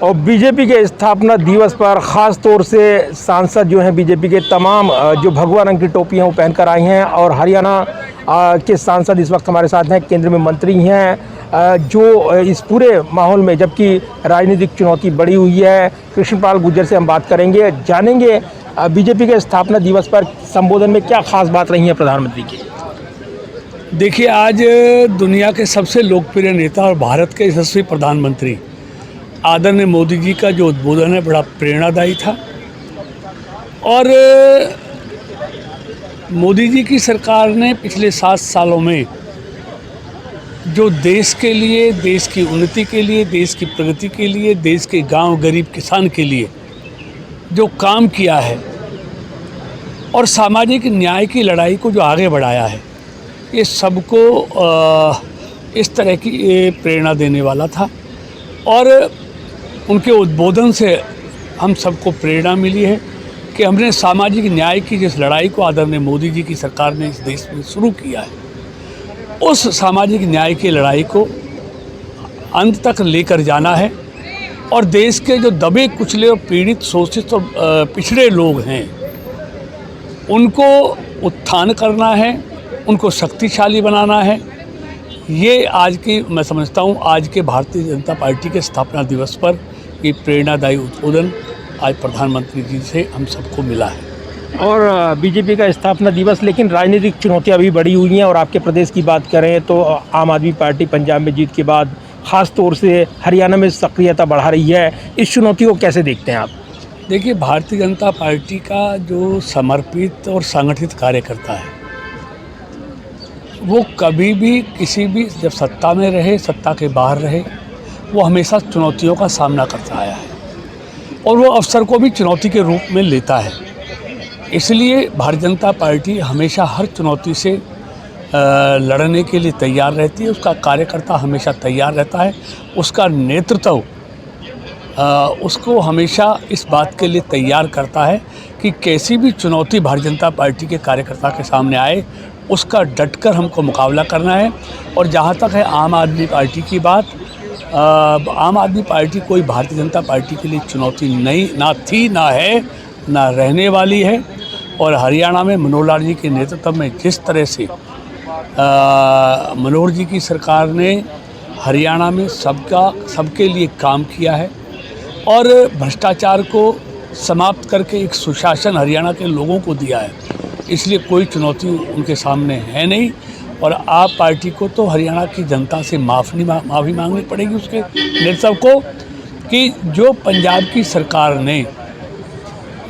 और बीजेपी के स्थापना दिवस पर ख़ास तौर से सांसद जो हैं बीजेपी के तमाम जो भगवा रंग की टोपी हैं वो पहनकर आई हैं। और हरियाणा के सांसद इस वक्त हमारे साथ हैं, केंद्र में मंत्री हैं, जो इस पूरे माहौल में, जबकि राजनीतिक चुनौती बढ़ी हुई है। कृष्णपाल गुर्जर से हम बात करेंगे, जानेंगे बीजेपी के स्थापना दिवस पर संबोधन में क्या खास बात रही है प्रधानमंत्री की। देखिए, आज दुनिया के सबसे लोकप्रिय नेता और भारत के यशस्वी प्रधानमंत्री आदरणीय मोदी जी का जो उद्बोधन है बड़ा प्रेरणादायी था। और मोदी जी की सरकार ने पिछले 7 सालों में जो देश के लिए, देश की उन्नति के लिए, देश की प्रगति के लिए, देश के गांव गरीब किसान के लिए जो काम किया है और सामाजिक न्याय की लड़ाई को जो आगे बढ़ाया है, ये सबको इस तरह की प्रेरणा देने वाला था। और उनके उद्बोधन से हम सबको प्रेरणा मिली है कि हमने सामाजिक न्याय की जिस लड़ाई को आदरणीय मोदी जी की सरकार ने इस देश में शुरू किया है, उस सामाजिक न्याय की लड़ाई को अंत तक लेकर जाना है। और देश के जो दबे कुचले और पीड़ित, शोषित और पिछड़े लोग हैं, उनको उत्थान करना है, उनको शक्तिशाली बनाना है। ये आज की, मैं समझता हूँ, आज के भारतीय जनता पार्टी के स्थापना दिवस पर ये प्रेरणादायी उद्बोधन आज प्रधानमंत्री जी से हम सबको मिला है। और बीजेपी का स्थापना दिवस, लेकिन राजनीतिक चुनौतियां भी बढ़ी हुई हैं। और आपके प्रदेश की बात करें तो आम आदमी पार्टी पंजाब में जीत के बाद ख़ास तौर से हरियाणा में सक्रियता बढ़ा रही है। इस चुनौती को कैसे देखते हैं आप? देखिए, भारतीय जनता पार्टी का जो समर्पित और संगठित कार्यकर्ता है, वो कभी भी किसी भी, जब सत्ता में रहे, सत्ता के बाहर रहे, वो हमेशा चुनौतियों का सामना करता आया है और वो अवसर को भी चुनौती के रूप में लेता है। इसलिए भारतीय जनता पार्टी हमेशा हर चुनौती से लड़ने के लिए तैयार रहती है। उसका कार्यकर्ता हमेशा तैयार रहता है। उसका नेतृत्व उसको हमेशा इस बात के लिए तैयार करता है कि कैसी भी चुनौती भारतीय जनता पार्टी के कार्यकर्ता के सामने आए, उसका डटकर हमको मुकाबला करना है। और जहाँ तक है आम आदमी पार्टी की बात, आम आदमी पार्टी कोई भारतीय जनता पार्टी के लिए चुनौती नहीं, ना थी, ना है, ना रहने वाली है। और हरियाणा में मनोहर लाल जी के नेतृत्व में जिस तरह से मनोहर जी की सरकार ने हरियाणा में सबके लिए काम किया है और भ्रष्टाचार को समाप्त करके एक सुशासन हरियाणा के लोगों को दिया है, इसलिए कोई चुनौती उनके सामने है नहीं। और आप पार्टी को तो हरियाणा की जनता से माफ़ी मांगनी पड़ेगी उसके नेतृत्व को, कि जो पंजाब की सरकार ने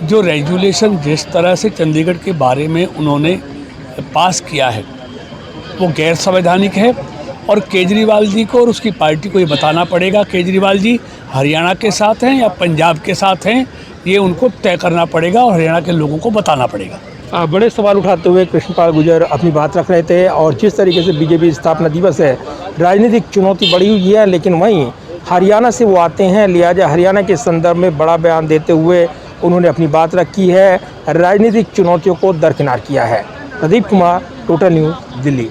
जो रेजुलेशन जिस तरह से चंडीगढ़ के बारे में उन्होंने पास किया है, वो गैर संवैधानिक है। और केजरीवाल जी को और उसकी पार्टी को ये बताना पड़ेगा, केजरीवाल जी हरियाणा के साथ हैं या पंजाब के साथ हैं, ये उनको तय करना पड़ेगा और हरियाणा के लोगों को बताना पड़ेगा। बड़े सवाल उठाते हुए कृष्णपाल गुर्जर अपनी बात रख रहे थे। और जिस तरीके से बीजेपी स्थापना दिवस है, राजनीतिक चुनौती बढ़ी हुई है, लेकिन वहीं हरियाणा से वो आते हैं, लिहाजा हरियाणा के संदर्भ में बड़ा बयान देते हुए उन्होंने अपनी बात रखी है, राजनीतिक चुनौतियों को दरकिनार किया है। Pradeep Kumar, total news, Delhi.